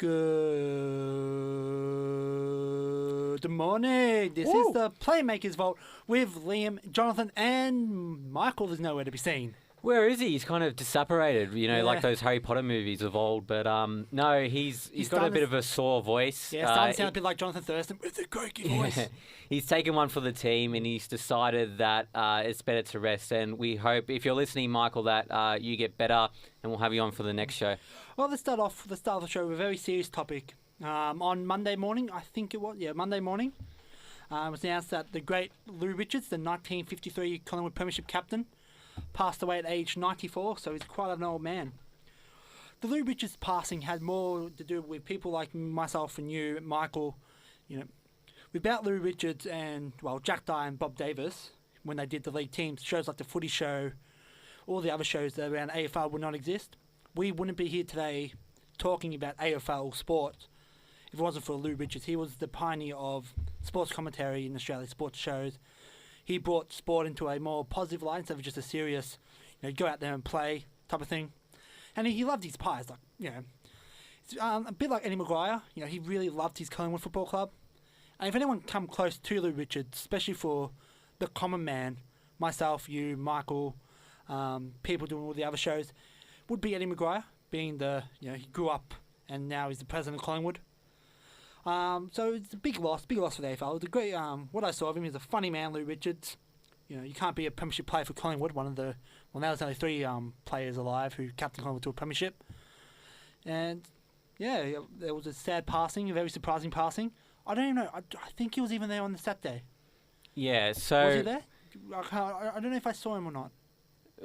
Good morning. This is the Playmakers Vault with Liam, Jonathan, and Michael is nowhere to be seen. Where is he? He's kind of disapparated, like those Harry Potter movies of old. But no, he's got a bit of a sore voice. Yeah, starting to sound a bit like Jonathan Thurston with a croaky voice. He's taken one for the team, and he's decided that it's better to rest. And we hope, if you're listening, Michael, that you get better, and we'll have you on for the next show. Well, let's start off the show with a very serious topic. On Monday morning, I think it was, Monday morning, it was announced that the great Lou Richards, the 1953 Collingwood Premiership captain, passed away at age 94, so he's quite an old man. The Lou Richards passing had more to do with people like myself and you, Michael, without Lou Richards and, Jack Dye and Bob Davis, when they did the league teams, shows like the Footy Show, all the other shows that around AFL would not exist. We wouldn't be here today talking about AFL sport if it wasn't for Lou Richards. He was the pioneer of sports commentary in Australia, sports shows. He brought sport into a more positive light instead of just a serious, go out there and play type of thing. And he loved his pies, it's a bit like Eddie Maguire. He really loved his Collingwood Football Club. And if anyone come close to Lou Richards, especially for the common man, myself, you, Michael, people doing all the other shows, would be Eddie Maguire, being he grew up and now he's the president of Collingwood. So it's a big loss for the AFL. It's a great, what I saw of him is a funny man, Lou Richards. You can't be a premiership player for Collingwood. Now there's only 3 players alive who captained Collingwood to a premiership. And, there was a sad passing, a very surprising passing. I don't even know. I think he was even there on the Saturday. Yeah, so... Was he there? I don't know if I saw him or not.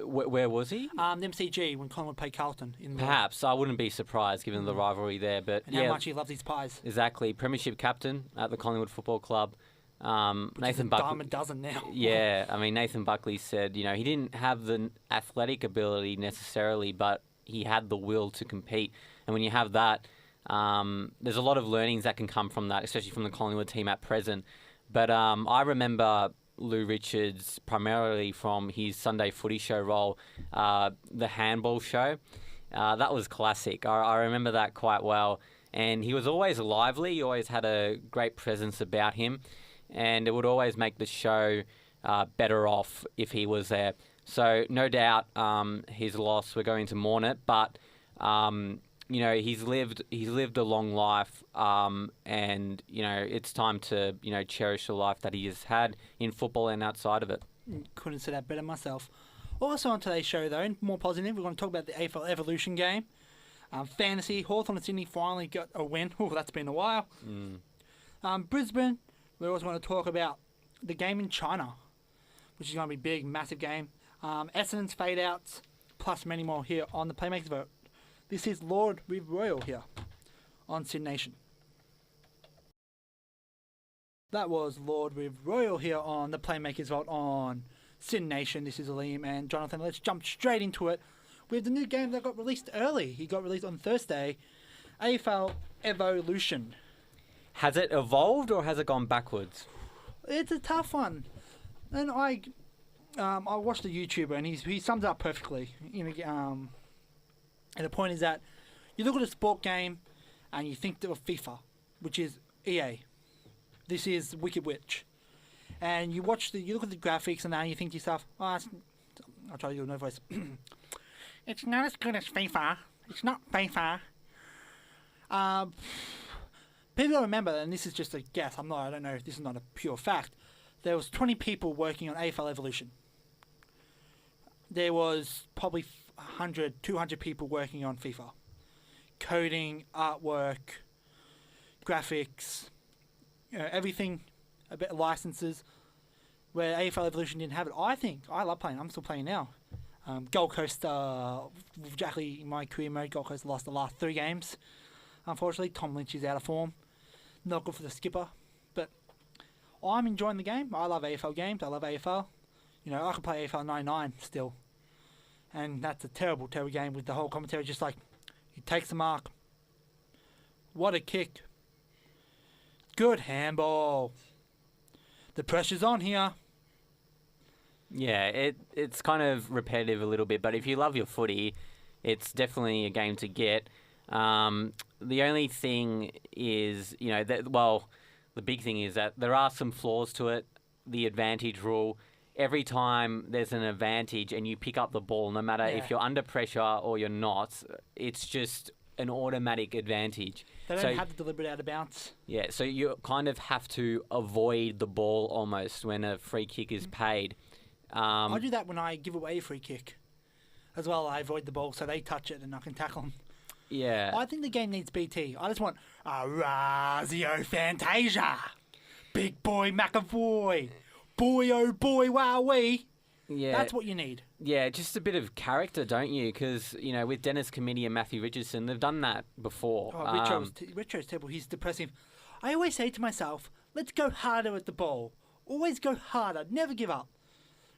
Where was he? The MCG, when Collingwood played Carlton. Perhaps. I wouldn't be surprised given the rivalry there. But and how much he loves his pies. Exactly. Premiership captain at the Collingwood Football Club. Nathan Buckley. Dime a dozen now. Yeah, Nathan Buckley said, he didn't have the athletic ability necessarily, but he had the will to compete. And when you have that, there's a lot of learnings that can come from that, especially from the Collingwood team at present. But I remember Lou Richards primarily from his Sunday Footy Show role, the handball show. That was classic. I remember that quite well. And he was always lively. He always had a great presence about him. And it would always make the show better off if he was there. So no doubt his loss, we're going to mourn it. But, he's lived a long life. And, it's time to, cherish the life that he has had in football and outside of it. Couldn't say that better myself. Also on today's show, though, more positive, we're going to talk about the AFL Evolution game. Fantasy, Hawthorn and Sydney finally got a win. Oh, that's been a while. Brisbane, we also want to talk about the game in China, which is going to be a big, massive game. Essendon's fade outs, plus many more here on the Playmakers Vote. This is Lord with Royal here on Sin Nation. That was Lord with Royal here on the Playmakers Vault on Sin Nation. This is Liam and Jonathan. Let's jump straight into it with the new game that got released early. He got released on Thursday, AFL Evolution. Has it evolved or has it gone backwards? It's a tough one. And I watched a YouTuber and he sums it up perfectly. And the point is that you look at a sport game and you think of FIFA, which is EA. This is Wicked Witch. And you look at the graphics and now you think to yourself, I'll try to do another voice. It's not as good as FIFA. It's not FIFA. People remember, and this is just a guess, I don't know if this is not a pure fact, there was 20 people working on AFL Evolution. There was probably 100, 200 people working on FIFA. Coding, artwork, graphics, everything, a bit of licenses, where AFL Evolution didn't have it. I love playing. I'm still playing now. Gold Coast, exactly in my career mode, Gold Coast lost the last 3 games. Unfortunately, Tom Lynch is out of form. Not good for the skipper. But I'm enjoying the game. I love AFL games. I love AFL. I can play AFL 99 still. And that's a terrible, terrible game with the whole commentary just like, he takes the mark. What a kick. Good handball. The pressure's on here. Yeah, it's kind of repetitive a little bit, but if you love your footy, it's definitely a game to get. The only thing is, the big thing is that there are some flaws to it. The advantage rule. Every time there's an advantage and you pick up the ball, no matter if you're under pressure or you're not, it's just an automatic advantage. They don't have the deliberate out of bounds. Yeah, so you kind of have to avoid the ball almost when a free kick is paid. I do that when I give away a free kick as well. I avoid the ball so they touch it and I can tackle them. Yeah. I think the game needs BT. I just want Razio Fantasia. Big boy McAvoy. Boy, oh boy, wowee. Yeah. That's what you need. Yeah, just a bit of character, don't you? Because, with Dennis Committee and Matthew Richardson, they've done that before. Oh, Richo's terrible. He's depressing. I always say to myself, let's go harder at the ball. Always go harder. Never give up.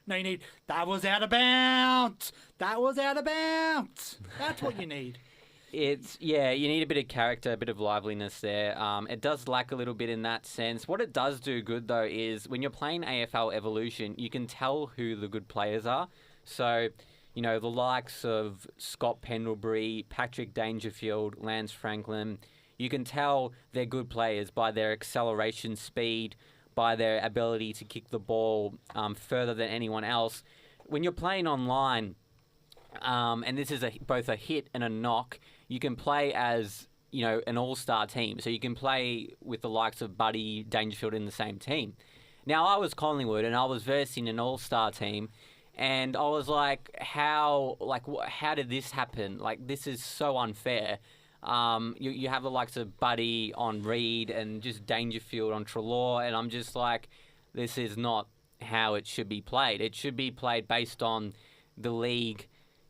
No, you need, that was out of bounds. That was out of bounds. That's what you need. You need a bit of character, a bit of liveliness there. It does lack a little bit in that sense. What it does do good, though, is when you're playing AFL Evolution, you can tell who the good players are. So, the likes of Scott Pendlebury, Patrick Dangerfield, Lance Franklin, you can tell they're good players by their acceleration speed, by their ability to kick the ball further than anyone else. When you're playing online, and this is both a hit and a knock, you can play as, an all-star team. So you can play with the likes of Buddy Dangerfield in the same team. Now, I was Collingwood, and I was versing an all-star team, and I was like, how did this happen? Like, this is so unfair. You have the likes of Buddy on Reed and just Dangerfield on Treloar, and I'm just like, this is not how it should be played. It should be played based on the league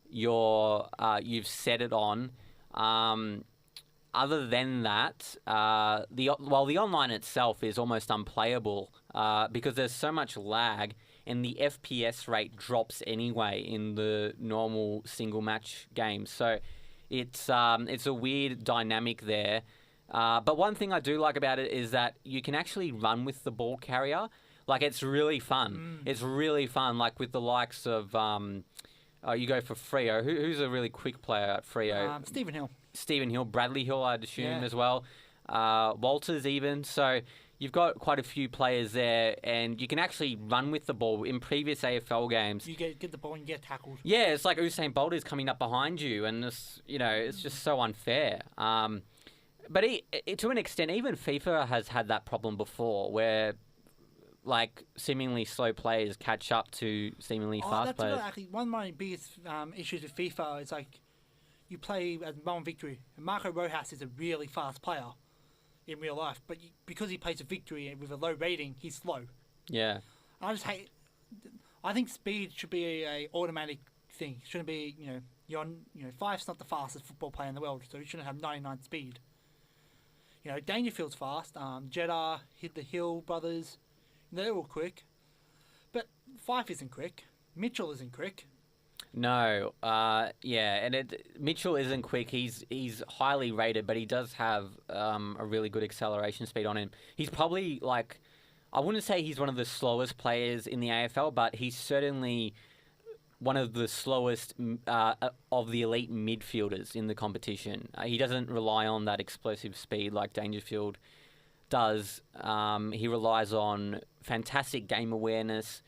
you've set it on. Other than that, the online itself is almost unplayable because there's so much lag, and the FPS rate drops anyway in the normal single match games. So it's a weird dynamic there. But one thing I do like about it is that you can actually run with the ball carrier. Like, it's really fun. It's really fun. Like with the likes of you go for Freo. Who's a really quick player at Freo? Stephen Hill, Bradley Hill, I'd assume as well. Walters even. So you've got quite a few players there, and you can actually run with the ball. In previous AFL games, you get the ball and you get tackled. Yeah, it's like Usain Bolt is coming up behind you, and it's just so unfair. But to an extent, even FIFA has had that problem before, where seemingly slow players catch up to seemingly fast players. Actually, one of my biggest issues with FIFA is you play as Melbourne Victory, and Marco Rojas is a really fast player in real life, but because he plays a Victory with a low rating, he's slow. Yeah. I think speed should be a automatic thing. It shouldn't be, Fife's not the fastest football player in the world, so he shouldn't have 99 speed. Dangerfield's fast. Jeddah, the Hill brothers, they're all quick. But Fife isn't quick. Mitchell isn't quick. No, and Mitchell isn't quick. He's highly rated, but he does have a really good acceleration speed on him. He's probably I wouldn't say he's one of the slowest players in the AFL, but he's certainly one of the slowest of the elite midfielders in the competition. He doesn't rely on that explosive speed like Dangerfield does. He relies on fantastic game awareness.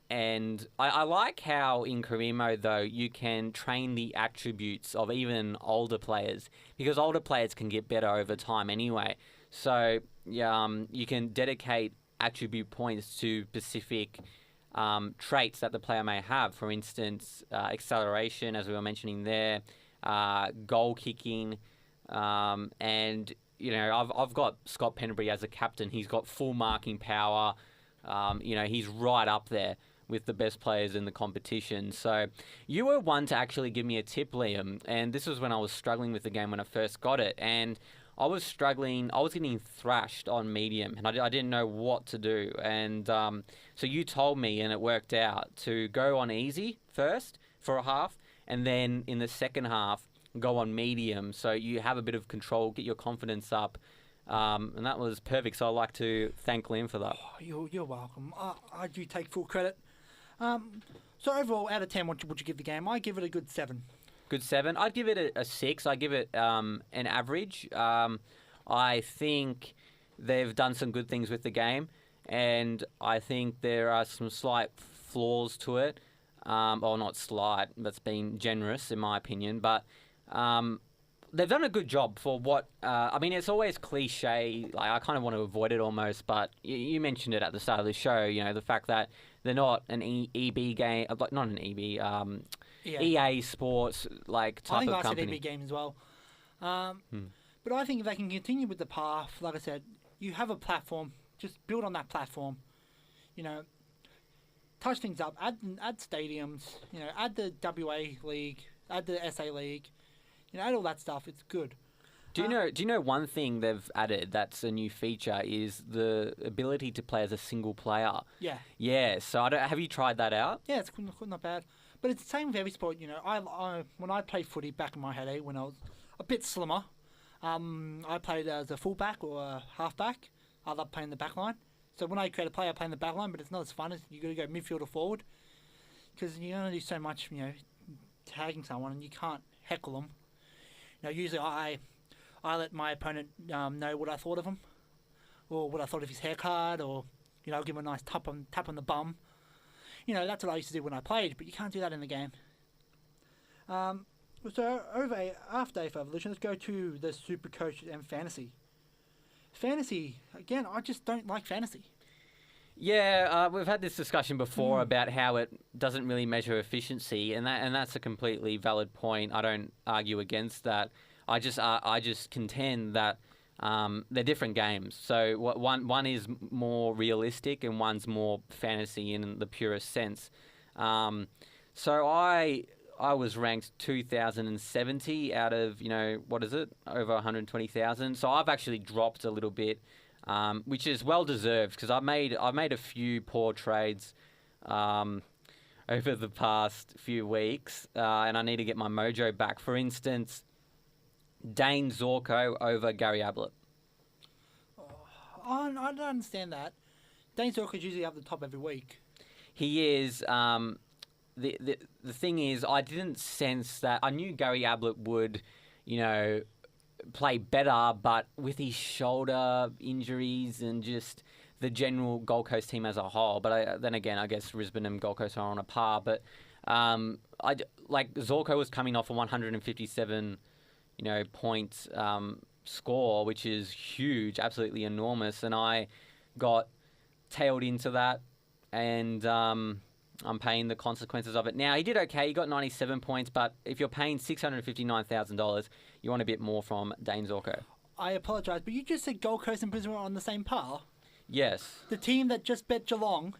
And I like how in career mode, though, you can train the attributes of even older players, because older players can get better over time anyway. So you can dedicate attribute points to specific traits that the player may have. For instance, acceleration, as we were mentioning there, goal kicking, and I've got Scott Pendlebury as a captain. He's got full marking power. He's right up there with the best players in the competition. So you were one to actually give me a tip, Liam, and this was when I was struggling with the game when I first got it, and I was struggling. I was getting thrashed on medium, and I didn't know what to do. And so you told me, and it worked out, to go on easy first for a half, and then in the second half, go on medium, so you have a bit of control, get your confidence up. And that was perfect, so I'd like to thank Liam for that. Oh, you're welcome. I do take full credit. So overall, out of 10, what would you give the game? I give it a good 7. Good 7. I'd give it a 6. I'd give it an average. I think they've done some good things with the game, and I think there are some slight flaws to it. Or not slight, that's being generous in my opinion, but they've done a good job for what... I mean, it's always cliche, like I kind of want to avoid it almost, but you mentioned it at the start of the show, you know, the fact that they're not an EB game, like not an EB, EA Sports like type of company. I think I said EB game as well. But I think if they can continue with the path, like I said, you have a platform, just build on that platform, you know, touch things up, add stadiums, you know, add the WA League, add the SA League, you know, add all that stuff. It's good. Do you know one thing they've added that's a new feature is the ability to play as a single player? Yeah. Yeah. So have you tried that out? Yeah, it's not bad. But it's the same with every sport, you know. I when I played footy back in my heyday, when I was a bit slimmer, I played as a fullback or a halfback. I love playing the back line. So when I create a play, I play in the back line, but it's not as fun as you got to go midfield or forward because you only do so much, you know, tagging someone and you can't heckle them. You know, usually I let my opponent know what I thought of him or what I thought of his haircut or, you know, give him a nice tap on the bum. You know, that's what I used to do when I played, but you can't do that in the game. So after AFL Evolution, let's go to the Super Coach and Fantasy. Fantasy, again, I just don't like fantasy. Yeah, we've had this discussion before about how it doesn't really measure efficiency, and that's a completely valid point. I don't argue against that. I just contend that they're different games. So one is more realistic and one's more fantasy in the purest sense. So I was ranked 2,070 out of, you know, what is it, over 120,000. So I've actually dropped a little bit, which is well deserved because I've made a few poor trades over the past few weeks, and I need to get my mojo back. For instance, Dane Zorko over Gary Ablett. I don't understand that. Dane Zorko's usually up the top every week. He is. The thing is, I didn't sense that. I knew Gary Ablett would, you know, play better, but with his shoulder injuries and just the general Gold Coast team as a whole. But then again, I guess Brisbane and Gold Coast are on a par. But Zorko was coming off a 157, you know, points score, which is huge, absolutely enormous, and I got tailed into that, and I'm paying the consequences of it. Now, he did okay. He got 97 points, but if you're paying $659,000, you want a bit more from Dane Zorko. I apologise, but you just said Gold Coast and Brisbane were on the same par? Yes. The team that just bet Geelong,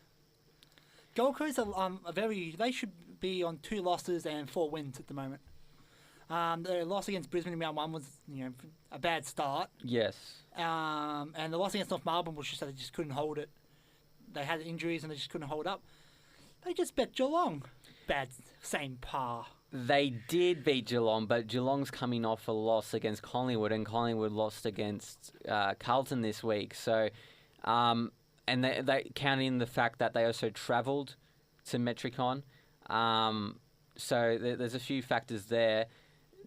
Gold Coast are they should be on 2 losses and 4 wins at the moment. The loss against Brisbane in round 1 was, you know, a bad start. Yes. And the loss against North Melbourne was just that they just couldn't hold it. They had injuries and they just couldn't hold up. They just bet Geelong. Bad, same par. They did beat Geelong, but Geelong's coming off a loss against Collingwood, and Collingwood lost against Carlton this week. So, and they count in the fact that they also travelled to Metricon. So there's a few factors there.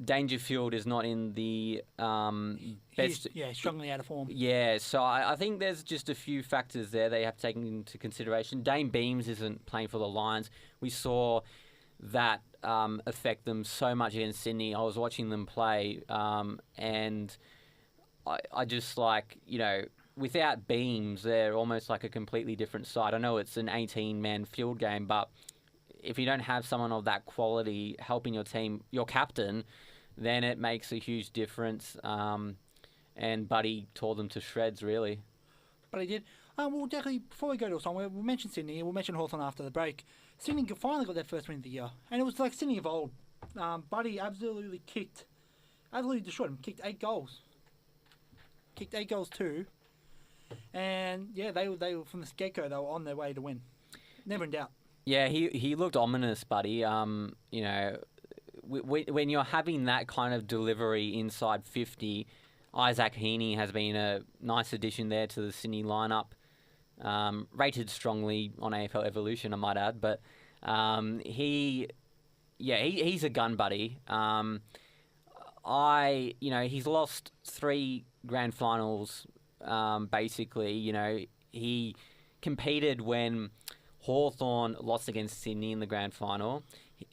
Dangerfield is not in the best... He's strongly out of form. Yeah, so I think there's just a few factors there they have to take into consideration. Dane Beams isn't playing for the Lions. We saw that affect them so much against Sydney. I was watching them play, and I just like, you know, without Beams, they're almost like a completely different side. I know it's an 18-man field game, but if you don't have someone of that quality helping your team, your captain, then it makes a huge difference. And Buddy tore them to shreds, really. But he did. Well, definitely, before we go to a song, we'll mention Sydney. We'll mention Hawthorn after the break. Sydney finally got their first win of the year. And it was like Sydney of old. Buddy absolutely destroyed him. Kicked 8 goals. Kicked 8 goals too. And, yeah, they were from the get-go, they were on their way to win. Never in doubt. Yeah, he looked ominous, Buddy. You know, when you're having that kind of delivery inside 50, Isaac Heaney has been a nice addition there to the Sydney lineup. Rated strongly on AFL Evolution, I might add, but he he's a gun buddy. He's lost 3 grand finals, basically. He competed when Hawthorn lost against Sydney in the grand final,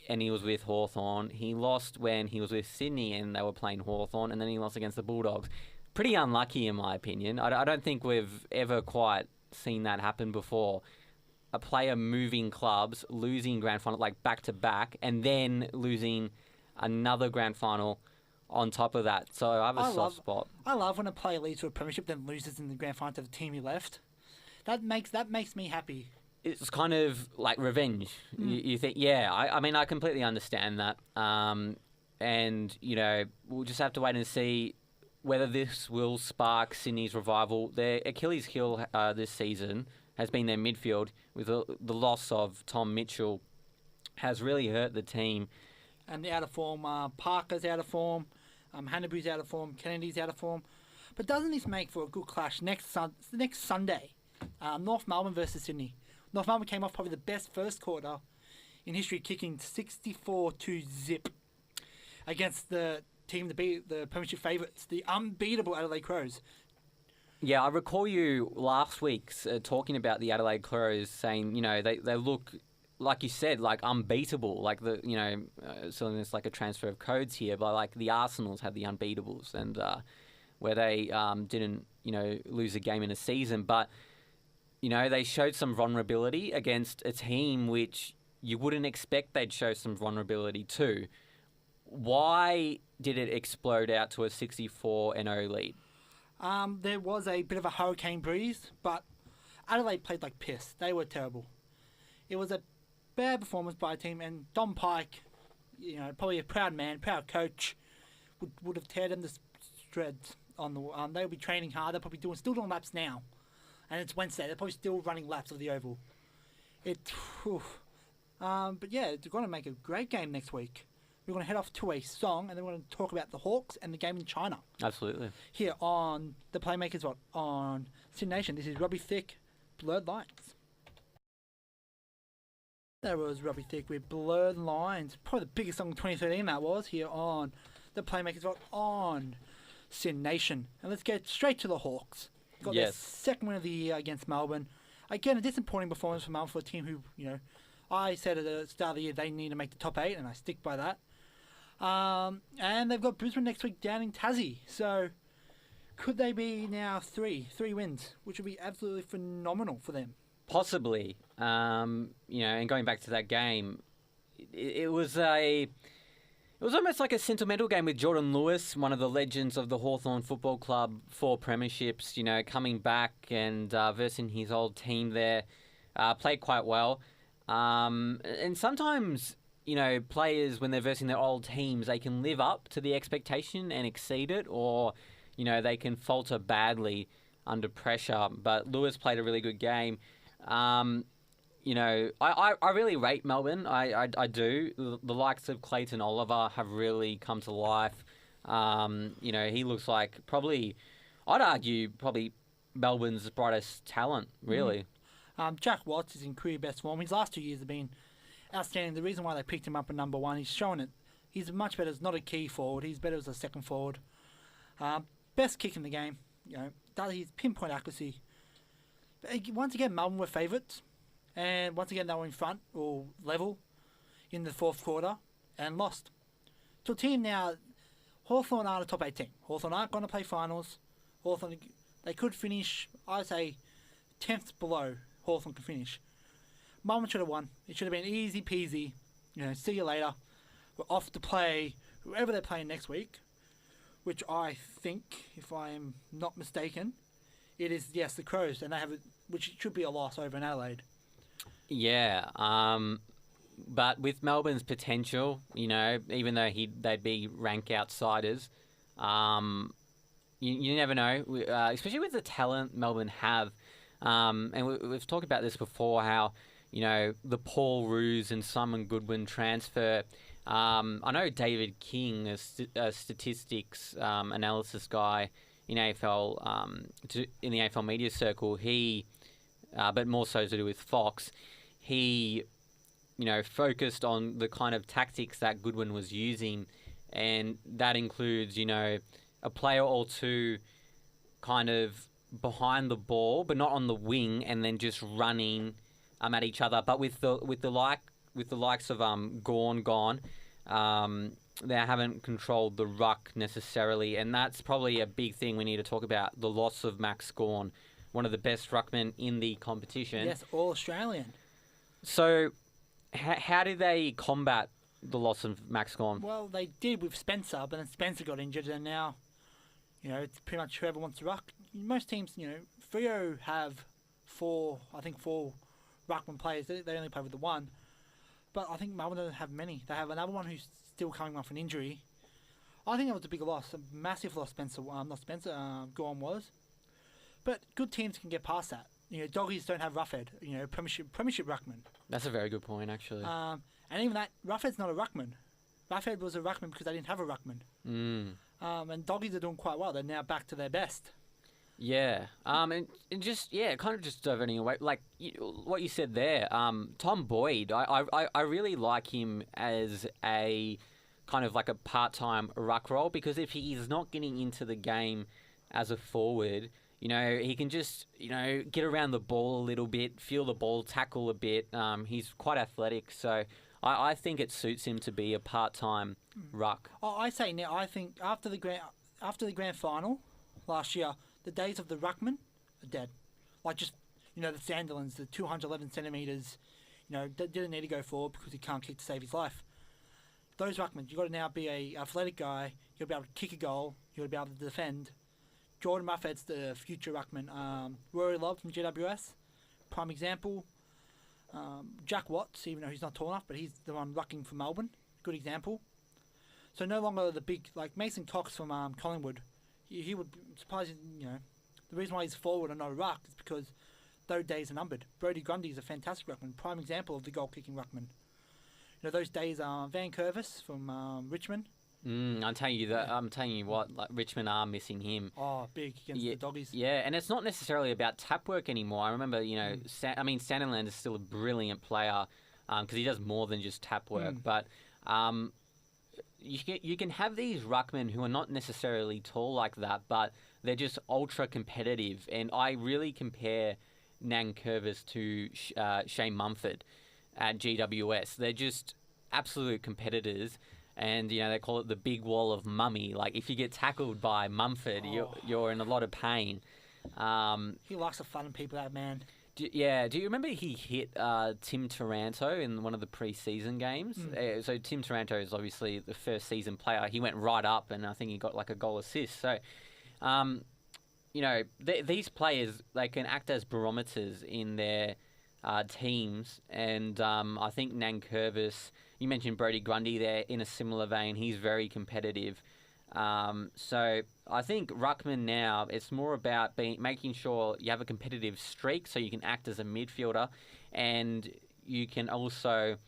and he was with Hawthorn. He lost when he was with Sydney and they were playing Hawthorn, and then he lost against the Bulldogs. Pretty unlucky, in my opinion. I don't think we've ever quite seen that happen before. A player moving clubs, losing grand final like back to back, and then losing another grand final on top of that. So I have a soft spot. I love when a player leads to a premiership then loses in the grand final to the team he left. That makes me happy. It's kind of like revenge. You think, yeah. I mean, I completely understand that. And we'll just have to wait and see whether this will spark Sydney's revival. Their Achilles heel this season has been their midfield, with the loss of Tom Mitchell has really hurt the team. And the out of form, Parker's out of form, Hannabu's out of form, Kennedy's out of form. But doesn't this make for a good clash next Sunday? North Melbourne versus Sydney. North Melbourne came off probably the best first quarter in history, kicking 64-0 against the team to beat the premiership favourites, the unbeatable Adelaide Crows. Yeah, I recall you last week talking about the Adelaide Crows, saying they look, like you said, like unbeatable. Like so there's like a transfer of codes here, but like the Arsenals had the unbeatables, and where they didn't lose a game in a season, but they showed some vulnerability against a team which you wouldn't expect they'd show some vulnerability to. Why did it explode out to a 64-0 lead? There was a bit of a hurricane breeze, but Adelaide played like piss. They were terrible. It was a bad performance by a team, and Don Pike, probably a proud man, proud coach, would have teared them to shreds on the. They would be training hard. They're probably still doing laps now, and it's Wednesday. They're probably still running laps of the oval. But yeah, they're going to make a great game next week. We're going to head off to a song, and then we're going to talk about the Hawks and the game in China. Absolutely. Here on the Playmakers Vault on Sin Nation. This is Robbie Thicke, Blurred Lines. That was Robbie Thicke with Blurred Lines. Probably the biggest song of 2013 that was, here on the Playmakers Vault on Sin Nation. And let's get straight to the Hawks. Got their second win of the year against Melbourne. Again, a disappointing performance from Melbourne for a team who, I said at the start of the year they need to make the top 8, and I stick by that. And they've got Brisbane next week down in Tassie. So could they be now three wins, which would be absolutely phenomenal for them? Possibly. And going back to that game, it was almost like a sentimental game with Jordan Lewis, one of the legends of the Hawthorn Football Club, 4 premierships, coming back and versing his old team there. Played quite well. And sometimes, players, when they're versing their old teams, they can live up to the expectation and exceed it, or, they can falter badly under pressure. But Lewis played a really good game. I really rate Melbourne. I do. The likes of Clayton Oliver have really come to life. He looks like I'd argue Melbourne's brightest talent, really. Jack Watts is in career best form. His last 2 years have been outstanding. The reason why they picked him up at number 1, he's shown it. He's much better as not a key forward. He's better as a second forward. Best kick in the game. His pinpoint accuracy. But once again, Melbourne were favourites. And once again, they were in front or level in the fourth quarter and lost. To a team now, Hawthorn aren't a top 8 team. Hawthorn aren't going to play finals. Hawthorn, they could finish, I'd say, 10th below Hawthorn could finish. Melbourne should have won. It should have been easy peasy. See you later. We're off to play whoever they're playing next week, which I think, if I am not mistaken, it is, the Crows, and they have which should be a loss over in Adelaide. Yeah, but with Melbourne's potential, even though they'd be rank outsiders, you never know, especially with the talent Melbourne have. And we've talked about this before, how, the Paul Roos and Simon Goodwin transfer. I know David King, a statistics analysis guy in AFL, in the AFL media circle, he, but more so to do with Fox, he focused on the kind of tactics that Goodwin was using, and that includes, a player or two kind of behind the ball, but not on the wing, and then just running at each other. But with the likes of gone, they haven't controlled the ruck necessarily, and that's probably a big thing we need to talk about. The loss of Max Gawn, one of the best ruckmen in the competition. Yes, all Australian. So, how did they combat the loss of Max Gawn? Well, they did with Spencer, but then Spencer got injured, and now, it's pretty much whoever wants to ruck. Most teams, Freo have four ruckman players. They only play with the one. But I think Melbourne don't have many. They have another one who's still coming off an injury. I think that was a big loss, a massive loss. Gawn was. But good teams can get past that. Doggies don't have Roughhead. Premiership ruckman. That's a very good point, actually. And even that, Roughhead's not a ruckman. Roughhead was a ruckman because they didn't have a ruckman. And Doggies are doing quite well. They're now back to their best. Yeah. And just, kind of just diverting away, like what you said there. Tom Boyd, I really like him as a kind of like a part-time ruck role, because if he is not getting into the game as a forward, he can just, get around the ball a little bit, feel the ball, tackle a bit. He's quite athletic, so I think it suits him to be a part-time ruck. I think after the grand final last year, the days of the ruckman are dead. Like just, the Sandilands, the 211 centimetres, didn't need to go forward because he can't kick to save his life. Those ruckmen, you've got to now be a athletic guy. You've got to be able to kick a goal. You've got to be able to defend. Jordan Muffet's the future ruckman. Rory Love from GWS, prime example. Jack Watts, even though he's not tall enough, but he's the one rucking for Melbourne. Good example. So no longer the big, like Mason Cox from Collingwood. He would surprise you. The reason why he's forward and not a ruck is because those days are numbered. Brodie Grundy is a fantastic ruckman, prime example of the goal-kicking ruckman. Those days are Van Curvis from Richmond. I'm telling you what, like Richmond are missing him. Oh, big against the Doggies. Yeah, and it's not necessarily about tap work anymore. I remember, Sandiland is still a brilliant player because he does more than just tap work. But you can have these ruckmen who are not necessarily tall like that, but they're just ultra competitive. And I really compare Nankervis to Shane Mumford at GWS. They're just absolute competitors. And, they call it the big wall of mummy. Like, if you get tackled by Mumford, you're in a lot of pain. He likes to flatten people out, man. Do you remember he hit Tim Taranto in one of the pre-season games? So Tim Taranto is obviously the first season player. He went right up, and I think he got like a goal assist. So, these players, they can act as barometers in their teams. And I think Nankervis, you mentioned Brodie Grundy there in a similar vein. He's very competitive. So I think ruckman now, it's more about making sure you have a competitive streak so you can act as a midfielder, and you can also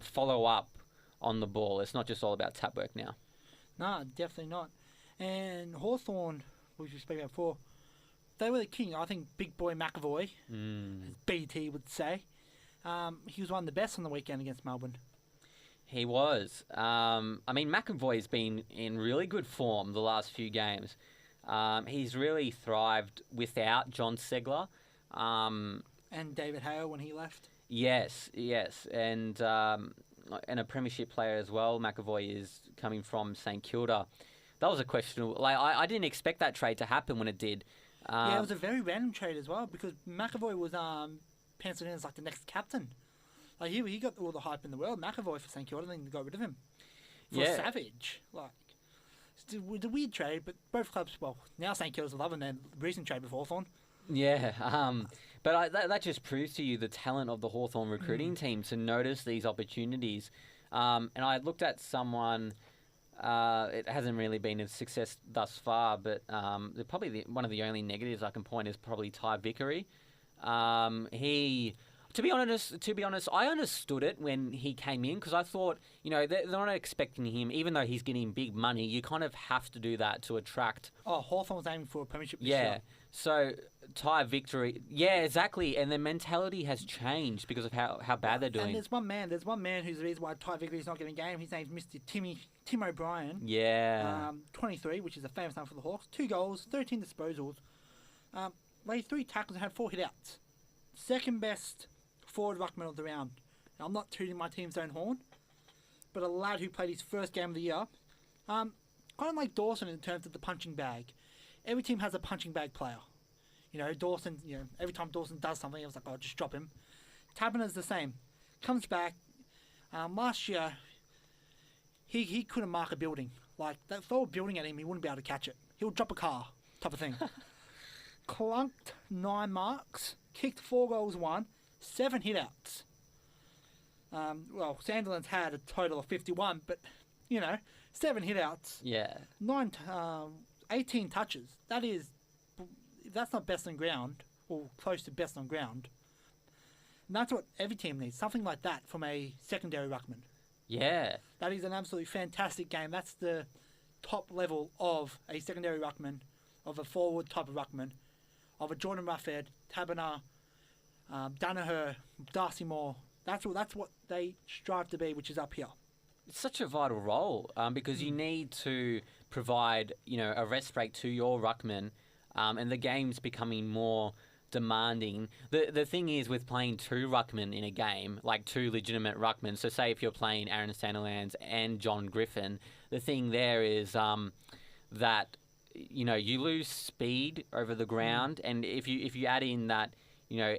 follow up on the ball. It's not just all about tap work now. No, definitely not. And Hawthorn, which we spoke about before, they were the king. I think Big Boy McAvoy, as BT would say, he was one of the best on the weekend against Melbourne. He was. McAvoy's been in really good form the last few games. He's really thrived without John Segler. And David Hale when he left. Yes. And a premiership player as well. McAvoy is coming from St Kilda. That was a questionable... I didn't expect that trade to happen when it did. It was a very random trade as well, because McAvoy was penciled in as like the next captain. Like he got all the hype in the world. McAvoy for St Kilda, then they got rid of him for Savage. It's a weird trade, but both clubs. Well, now St Kilda's loving their recent trade with Hawthorn. Yeah, but that just proves to you the talent of the Hawthorn recruiting team to notice these opportunities. And I looked at someone. It hasn't really been a success thus far, but one of the only negatives I can point is probably Ty Vickery. To be honest, I understood it when he came in because I thought, they're not expecting him, even though he's getting big money. You kind of have to do that to attract. Oh, Hawthorn was aiming for a premiership this year. So tie victory. Yeah, exactly. And their mentality has changed because of how bad they're doing. And there's one man who's the reason why Ty Vickery's not getting a game. His name's Mr. Tim O'Brien. Yeah. 23, which is a famous number for the Hawks. 2 goals, 13 disposals. Laid 3 tackles and had 4 hit-outs. Second best forward ruckman of the round. Now, I'm not tooting my team's own horn, but a lad who played his first game of the year. Kind of like Dawson in terms of the punching bag. Every team has a punching bag player. Dawson, every time Dawson does something, I was like, just drop him. Taberner's the same. Comes back. Last year, he couldn't mark a building. Like, if they were building at him, he wouldn't be able to catch it. He would drop a car, type of thing. Clunked 9 marks, kicked 4 goals, 1, 7 hit-outs. Sandilands had a total of 51, but, 7 hit-outs. Yeah. 18 touches. If that's not best on ground, or close to best on ground, and that's what every team needs, something like that from a secondary ruckman. Yeah. That is an absolutely fantastic game. That's the top level of a secondary ruckman, of a forward type of ruckman, of a Jordan Ruffhead, Taberner, Danaher, Darcy Moore. That's what they strive to be, which is up here. It's such a vital role because you need to provide, a rest break to your ruckman, and the game's becoming more demanding. The thing is with playing 2 ruckmen in a game, like 2 legitimate ruckmen, so say if you're playing Aaron Sandilands and John Griffin, the thing there is that, you lose speed over the ground, and if you add in that,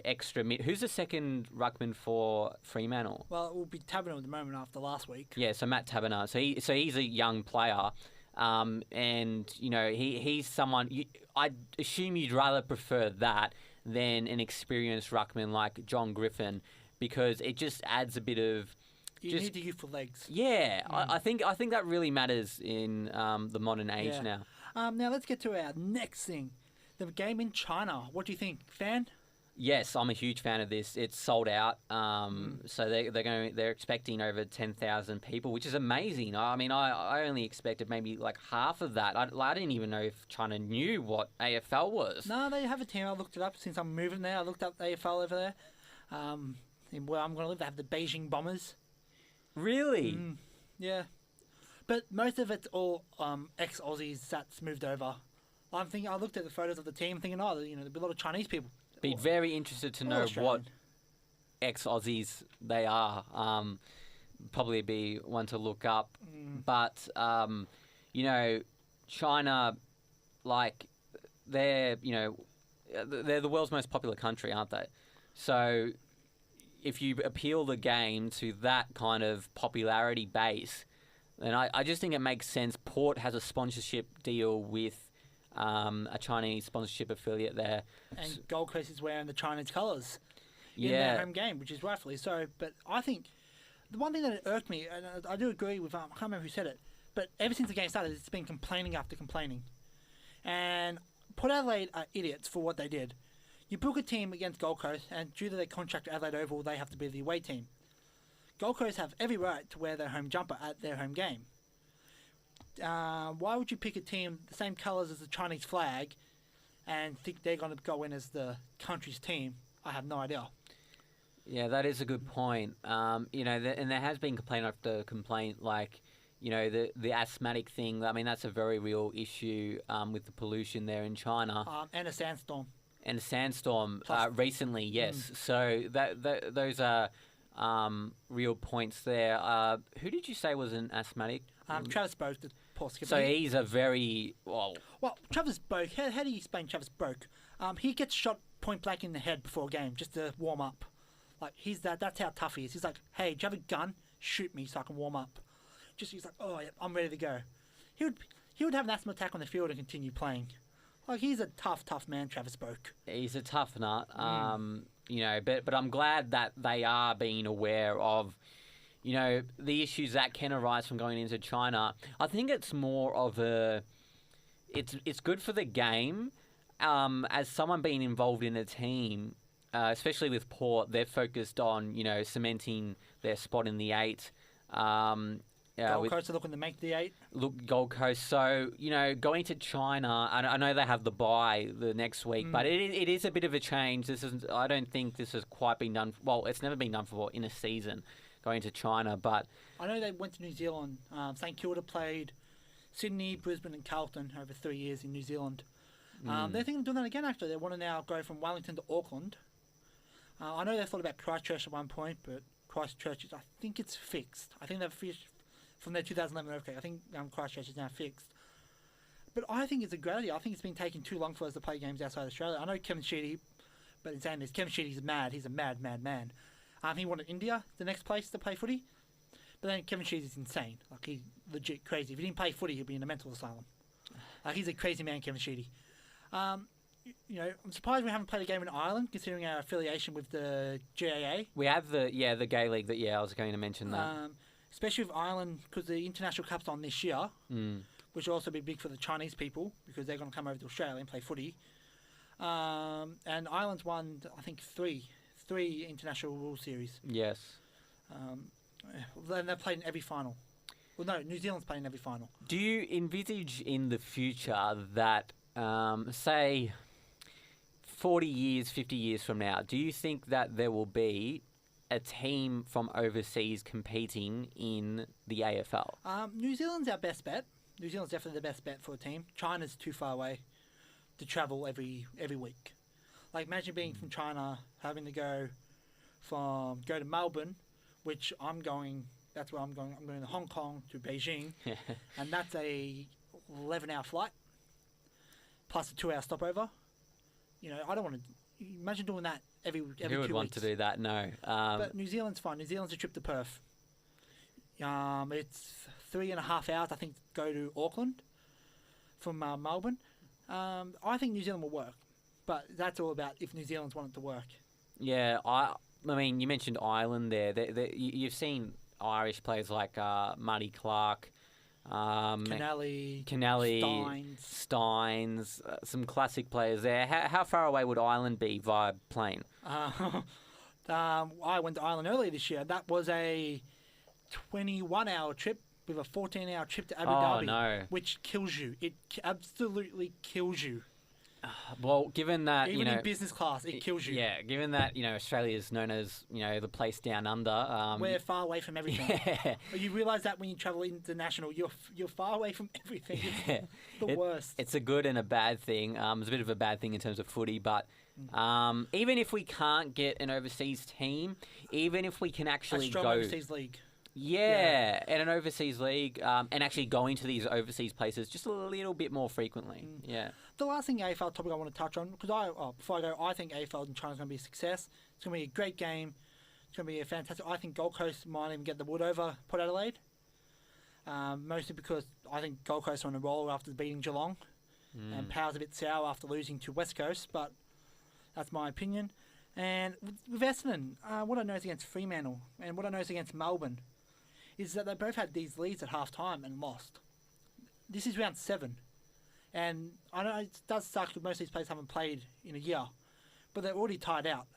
extra who's the second ruckman for Fremantle? Well, it will be Taberner at the moment after last week. Yeah, so Matt Taberner. So he's a young player, and he's someone. I assume you'd rather prefer that than an experienced ruckman like John Griffin, because it just adds a bit of. You need the youthful legs. Yeah, I think that really matters in the modern age now. Now let's get to our next thing, the game in China. What do you think, fan? Yes, I'm a huge fan of this. It's sold out, so they're expecting over 10,000 people, which is amazing. I mean, I only expected maybe like half of that. I didn't even know if China knew what AFL was. No, they have a team. I looked it up since I'm moving there. I looked up AFL over there. Where I'm going to live, they have the Beijing Bombers. Really? Yeah, but most of it's all ex-Aussies that's moved over. I looked at the photos of the team, thinking, there'll be a lot of Chinese people. Be very interested to know what ex-Aussies they are. Probably be one to look up. But, China, like, they're the world's most popular country, aren't they? So if you appeal the game to that kind of popularity base, then I just think it makes sense. Port has a sponsorship deal with a Chinese sponsorship affiliate there. And Gold Coast is wearing the Chinese colours in their home game, which is rightfully so. But I think the one thing that irked me, and I do agree with, I can't remember who said it, but ever since the game started, it's been complaining after complaining. And Port Adelaide are idiots for what they did. You book a team against Gold Coast, and due to their contract at Adelaide Oval, they have to be the away team. Gold Coast have every right to wear their home jumper at their home game. Why would you pick a team the same colours as the Chinese flag and think they're going to go in as the country's team? I have no idea. Yeah, that is a good point. And there has been complaint after complaint, like, the asthmatic thing. I mean, that's a very real issue with the pollution there in China. And a sandstorm. And a sandstorm recently, yes. So those are real points there. Who did you say was an asthmatic? Travis Boak, the poor skipper. So he's a very... Well, Travis Boak, how do you explain Travis Boak? He gets shot point blank in the head before a game just to warm up. Like, that's how tough he is. He's like, hey, do you have a gun? Shoot me so I can warm up. He's like, oh, yeah, I'm ready to go. He would have an asthma attack on the field and continue playing. Like, he's a tough man, Travis Boak. He's a tough nut. But I'm glad that they are being aware of, the issues that can arise from going into China. I think it's more of it's good for the game. As someone being involved in a team, especially with Port, they're focused on, cementing their spot in the 8. Gold Coast are looking to make the 8. Gold Coast. So, going to China, I know they have the bye the next week, but it is a bit of a change. I don't think this has quite been done. Well, it's never been done for in a season, going to China. But I know they went to New Zealand. St Kilda played Sydney, Brisbane, and Carlton over 3 years in New Zealand. They're thinking of doing that again. Actually, they want to now go from Wellington to Auckland. I know they thought about Christchurch at one point, but Christchurch I think it's fixed. I think they've finished from their 2011 earthquake. I think Christchurch is now fixed. But I think it's a great idea. I think it's been taking too long for us to play games outside Australia. I know Kevin Sheedy, but in saying this, Kevin Sheedy's mad. He's a mad, mad man. He wanted India, the next place to play footy. But then Kevin Sheedy's insane. Like, he's legit crazy. If he didn't play footy, he'd be in a mental asylum. He's a crazy man, Kevin Sheedy. I'm surprised we haven't played a game in Ireland, considering our affiliation with the GAA. We have the Gay League. I was going to mention that. Especially with Ireland, because the International Cup's on this year, which will also be big for the Chinese people, because they're going to come over to Australia and play footy. And Ireland's won, I think, three international rule series. Yes. And they've played in every final. Well, no, New Zealand's played in every final. Do you envisage in the future that, say, 40 years, 50 years from now, do you think that there will be a team from overseas competing in the AFL? New Zealand's our best bet. New Zealand's definitely the best bet for a team. China's too far away to travel every week. Like, imagine being from China, having to go to Melbourne, which I'm going. That's where I'm going. I'm going to Hong Kong to Beijing, and that's a 11-hour flight plus a 2-hour stopover. I don't want to. Imagine doing that every 2 weeks. Who would want to do that? No. But New Zealand's fine. New Zealand's a trip to Perth. It's 3.5 hours, I think, to go to Auckland from Melbourne. I think New Zealand will work, but that's all about if New Zealand's want it to work. Yeah, I mean, you mentioned Ireland there. You've seen Irish players like Marty Clark, Kennelly, Steins, some classic players there. How far away would Ireland be via plane? I went to Ireland earlier this year. That was a 21-hour trip with a 14-hour trip to Abu Dhabi, no. which kills you. It absolutely kills you. Well, given that, even in business class, it kills you. Yeah, given that, Australia is known as, the place down under. We're far away from everything. Yeah. You realise that when you travel international, you're far away from everything. Yeah. It's the worst. It's a good and a bad thing. It's a bit of a bad thing in terms of footy, but even if we can't get an overseas team, even if we can actually a strong overseas league. Yeah, and an overseas league, and actually going to these overseas places just a little bit more frequently. Yeah. The last thing AFL topic I want to touch on, because before I go, I think AFL in China is going to be a success. It's going to be a great game. It's going to be a fantastic. I think Gold Coast might even get the wood over Port Adelaide. Mostly because I think Gold Coast are on a roll after beating Geelong, and Power's a bit sour after losing to West Coast. But that's my opinion. And with Essendon, what I know is against Fremantle and what I know is against Melbourne is that they both had these leads at half time and lost. This is round 7. And I know it does suck because most of these players haven't played in a year, but they're already tied out.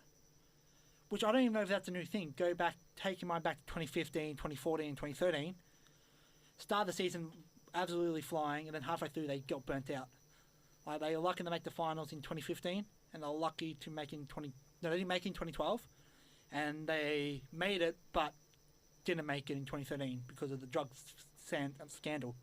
Which I don't even know if that's a new thing. Take your mind back to 2015, 2014, 2013. Start the season absolutely flying, and then halfway through they got burnt out. Like, they were lucky to make the finals in 2015, and they were lucky to make they didn't make it in 2012, and they made it, but didn't make it in 2013 because of the drug scandal.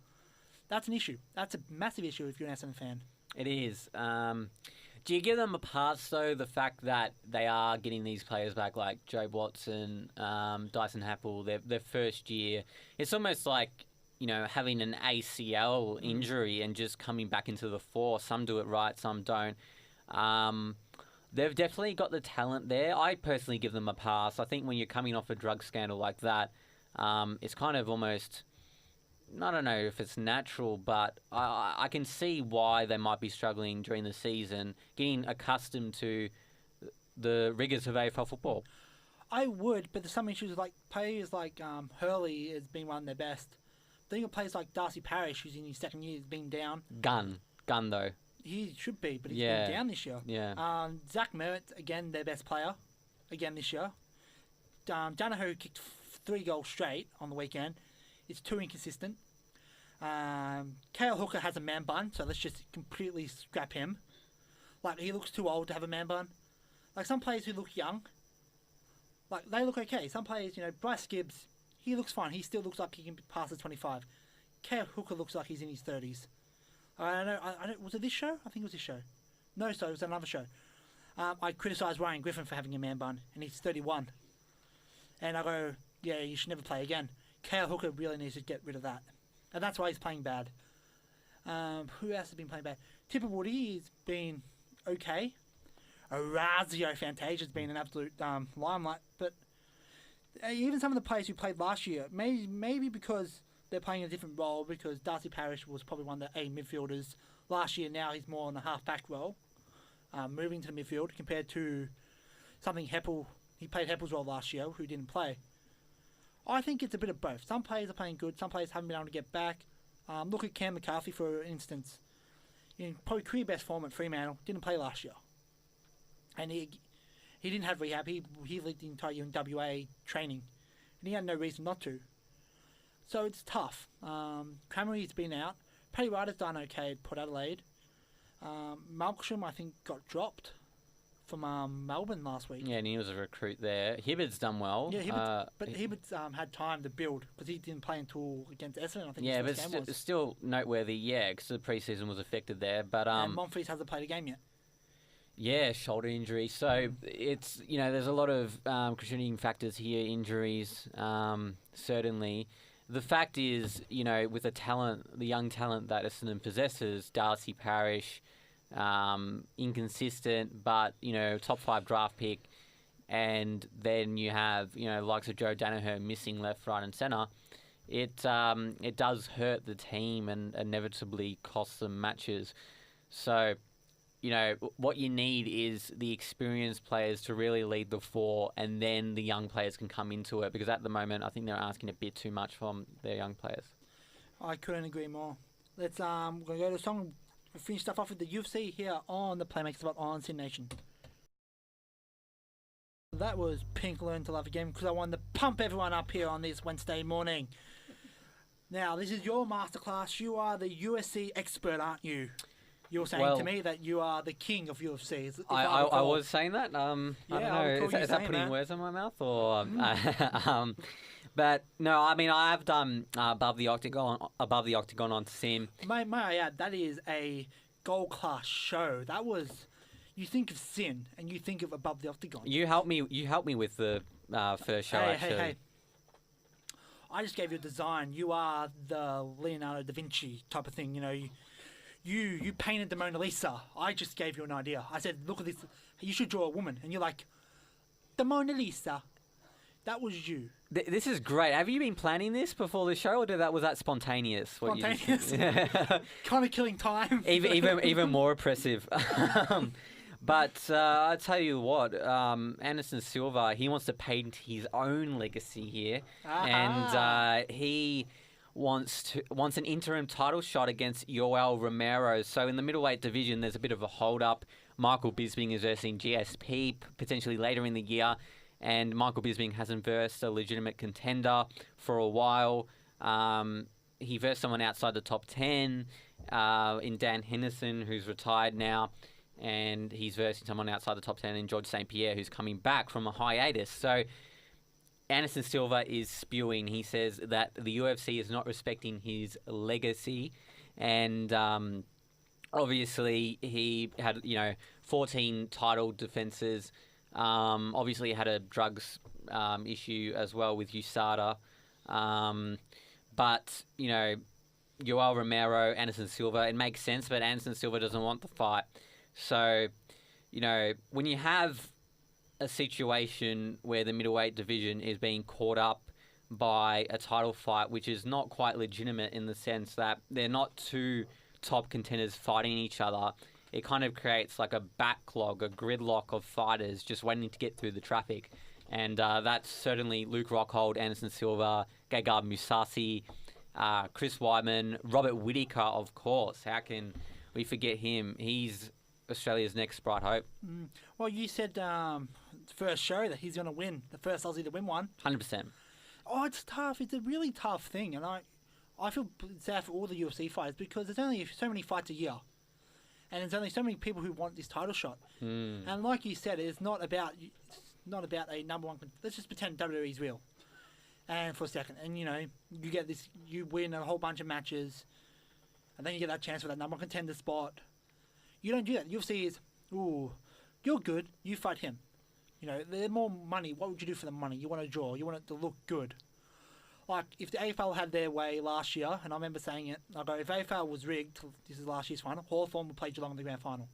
That's an issue. That's a massive issue if you're an Essendon fan. It is. Do you give them a pass, though, the fact that they are getting these players back, like Joe Watson, Dyson Happel, their first year? It's almost like, having an ACL injury and just coming back into the fore. Some do it right, some don't. They've definitely got the talent there. I personally give them a pass. I think when you're coming off a drug scandal like that, it's kind of almost... I don't know if it's natural, but I can see why they might be struggling during the season, getting accustomed to the rigours of AFL football. I would, but there's some issues like players like Hurley has been one of their best. Then you got players like Darcy Parish, who's in his second year, has been down. Gun though. he should be, but he's been down this year. Yeah. Zach Merritt, again, their best player, again this year. Danaher kicked 3 goals straight on the weekend. It's too inconsistent. Kale Hooker has a man bun, so let's just completely scrap him. Like, he looks too old to have a man bun. Like, some players who look young, like, they look okay. Some players, Bryce Gibbs, he looks fine. He still looks like he can pass the 25. Kale Hooker looks like he's in his 30s. I don't. Was it this show? I think it was this show. No, so it was another show. I criticised Ryan Griffin for having a man bun, and he's 31. And I go, yeah, you should never play again. Kale Hooker really needs to get rid of that. And that's why he's playing bad. Who else has been playing bad? Tipper Woody has been okay. Orazio Fantasia's been an absolute limelight. But even some of the players who played last year, maybe because they're playing a different role, because Darcy Parish was probably one of the A midfielders last year. Now he's more on the half-back role, moving to the midfield, compared to something Heppel. He played Heppel's role last year, who didn't play. I think it's a bit of both. Some players are playing good, some players haven't been able to get back. Look at Cam McCarthy, for instance. In probably career best form at Fremantle, didn't play last year. And he didn't have rehab. He lived the entire year in WA training. And he had no reason not to. So it's tough. Cramery's been out. Paddy Ryder's done okay at Port Adelaide. Malcolm, I think, got dropped from Melbourne last week. Yeah, and he was a recruit there. Hibbert's done well. Yeah, Hibbert's had time to build, because he didn't play until against Essendon, I think. Yeah, but it's still noteworthy, because the preseason was affected there. But and Monfils hasn't played a game yet. Yeah, shoulder injury. So it's, there's a lot of contributing factors here, injuries, certainly. The fact is, with the young talent that Essendon possesses, Darcy Parish, inconsistent, but, top 5 draft pick, and then you have, likes of Joe Danaher missing left, right and centre, it does hurt the team and inevitably cost them matches. So, what you need is the experienced players to really lead the 4, and then the young players can come into it, because at the moment I think they're asking a bit too much from their young players. I couldn't agree more. Let's we're going to go to a song. We'll finish stuff off with the UFC here on the Playmakers Vault on Sin Nation. That was Pink Learn to Love Again, because I wanted to pump everyone up here on this Wednesday morning. Now, this is your masterclass. You are the UFC expert, aren't you? You were saying to me that you are the king of UFC. I was saying that. I don't know. Is that putting words in my mouth? Or, but no, I mean, I have done above the octagon on Sim. May I add, that is a gold class show. That was. You think of Sin and you think of Above the Octagon. You helped me with the first show. Hey. I just gave you a design. You are the Leonardo da Vinci type of thing. You painted the Mona Lisa. I just gave you an idea. I said, look at this. You should draw a woman. And you're like, the Mona Lisa. That was you. This is great. Have you been planning this before the show, or was that spontaneous? Spontaneous. Kind of killing time. Even more oppressive. But I tell you what, Anderson Silva, he wants to paint his own legacy here, and he wants an interim title shot against Yoel Romero. So in the middleweight division, there's a bit of a hold-up. Michael Bisping is versing GSP potentially later in the year, and Michael Bisping hasn't versed a legitimate contender for a while. He versed someone outside the top 10 in Dan Henderson, who's retired now, and he's versing someone outside the top 10 in George St. Pierre, who's coming back from a hiatus. So Anderson Silva is spewing. He says that the UFC is not respecting his legacy, and obviously he had 14 title defenses. Obviously had a drugs issue as well with USADA, but Yoel Romero, Anderson Silva, it makes sense, but Anderson Silva doesn't want the fight. So when you have a situation where the middleweight division is being caught up by a title fight, which is not quite legitimate in the sense that they're not two top contenders fighting each other, it kind of creates like a backlog, a gridlock of fighters just waiting to get through the traffic. And that's certainly Luke Rockhold, Anderson Silva, Gegard Mousasi, Chris Weidman, Robert Whittaker, of course. How can we forget him. He's Australia's next bright hope. Well, you said first show that he's going to win, the first Aussie to win one. 100%. Oh, it's tough. It's a really tough thing, and I feel sad for all the UFC fighters because there's only so many fights a year, and there's only so many people who want this title shot. And like you said, it's not about a number one. Let's just pretend WWE's real, and for a second, and you get this, you win a whole bunch of matches, and then you get that chance for that number one contender spot. You don't do that. UFC is, ooh, you're good. You fight him. There's more money. What would you do for the money? You want to draw. You want it to look good. Like, if the AFL had their way last year, and I remember saying it, I go, if AFL was rigged, this is last year's final, Hawthorn would play Geelong in the grand final.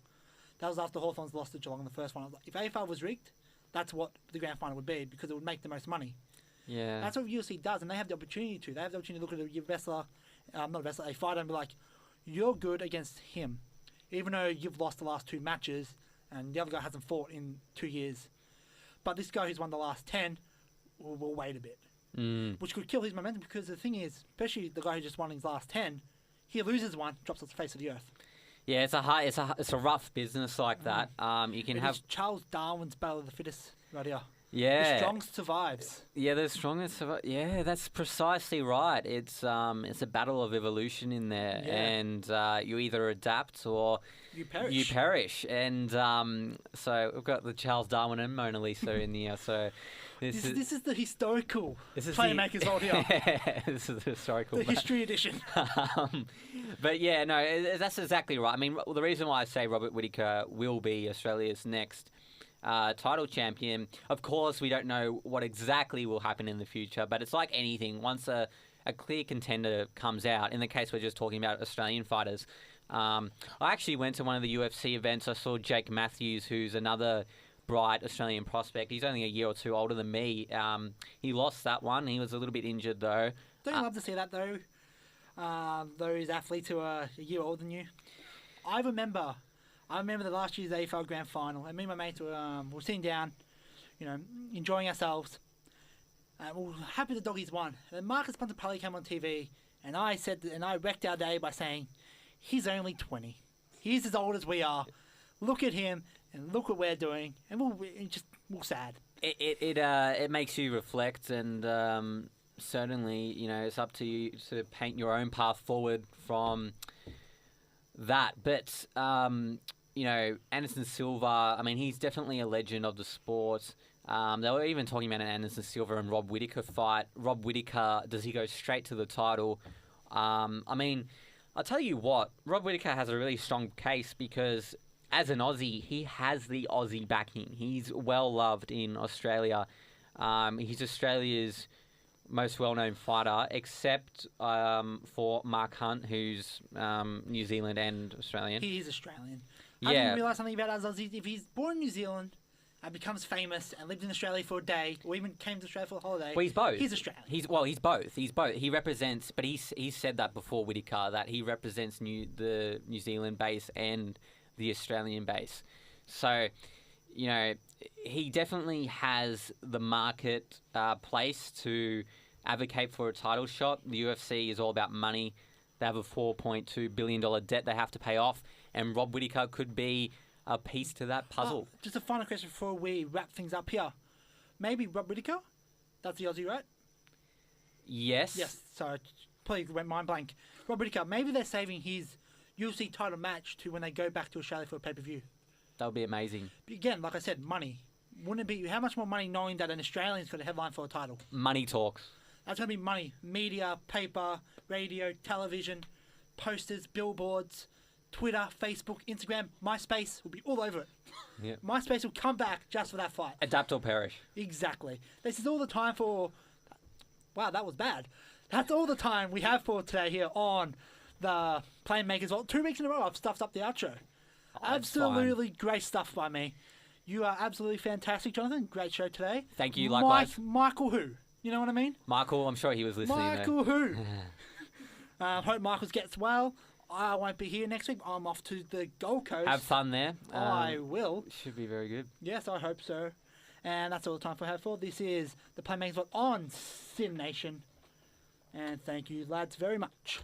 That was after Hawthorn's lost to Geelong in the first one. If AFL was rigged, that's what the grand final would be, because it would make the most money. Yeah. That's what UFC does, and they have the opportunity to. They have the opportunity to look at a wrestler, a fighter, and be like, you're good against him. Even though you've lost the last 2 matches, and the other guy hasn't fought in 2 years. But this guy who's won the last 10 will wait a bit. Which could kill his momentum, because the thing is, especially the guy who just won his last 10, he loses one, drops off the face of the earth. Yeah, it's a rough business like that. You can have Charles Darwin's battle of the fittest right here. Yeah, the strongest survives. Yeah, the strongest survive. Yeah, that's precisely right. It's a battle of evolution in there, and you either adapt or you perish. And so we've got the Charles Darwin and Mona Lisa in here. So this is the historical Playmakers Vault here. Yeah, this is the historical. The history edition. But yeah, no, that's exactly right. I mean, the reason why I say Robert Whittaker will be Australia's next title champion. Of course, we don't know what exactly will happen in the future, but it's like anything. Once a clear contender comes out, in the case we're just talking about Australian fighters, I actually went to one of the UFC events. I saw Jake Matthews, who's another bright Australian prospect. He's only a year or 2 older than me. He lost that one. He was a little bit injured, though. Don't you love to see that, though? Those athletes who are a year older than you. I remember the last year's AFL Grand Final, and me and my mates were sitting down, enjoying ourselves. We were happy the doggies won. And then Marcus Bontempelli came on TV, and I wrecked our day by saying, he's only 20. He's as old as we are. Look at him, and look what we're doing, and we're sad. It makes you reflect, and certainly, it's up to you to paint your own path forward from that. But Anderson Silva, I mean, he's definitely a legend of the sport. They were even talking about an Anderson Silva and Rob Whittaker fight. Rob Whittaker, does he go straight to the title? I mean, I'll tell you what, Rob Whittaker has a really strong case because as an Aussie, he has the Aussie backing. He's well loved in Australia. He's Australia's most well-known fighter, except for Mark Hunt, who's New Zealand and Australian. He is Australian. I didn't realise something about us Aussies. If he's born in New Zealand and becomes famous and lived in Australia for a day, or even came to Australia for a holiday, well, he's both. He's Australian. He's both. He represents, but he's said that before Whittaker, that he represents the New Zealand base and the Australian base. So, he definitely has the market place to advocate for a title shot. The UFC is all about money. They have a $4.2 billion debt they have to pay off, and Rob Whittaker could be a piece to that puzzle. Just a final question before we wrap things up here. Maybe Rob Whittaker? That's the Aussie, right? Yes. Yes, sorry. Please went mind blank. Rob Whittaker, maybe they're saving his UFC title match to when they go back to Australia for a pay-per-view. That would be amazing. But again, like I said, money. Wouldn't it be... How much more money knowing that an Australian's got a headline for a title? Money talks. That's going to be money. Media, paper, radio, television, posters, billboards, Twitter, Facebook, Instagram, MySpace will be all over it. Yep. MySpace will come back just for that fight. Adapt or perish. Exactly. This is all the time for... Wow, that was bad. That's all the time we have for today here on the Playmakers Vault. 2 weeks in a row I've stuffed up the outro. Oh, absolutely great stuff by me. You are absolutely fantastic, Jonathan. Great show today. Thank you, likewise. Michael who? You know what I mean? Michael, I'm sure he was listening. Michael who? Hope Michael gets well. I won't be here next week. I'm off to the Gold Coast. Have fun there. I will. Should be very good. Yes, I hope so. And that's all the time we have for. This is the Playmakers Vault on Sim Nation. And thank you, lads, very much.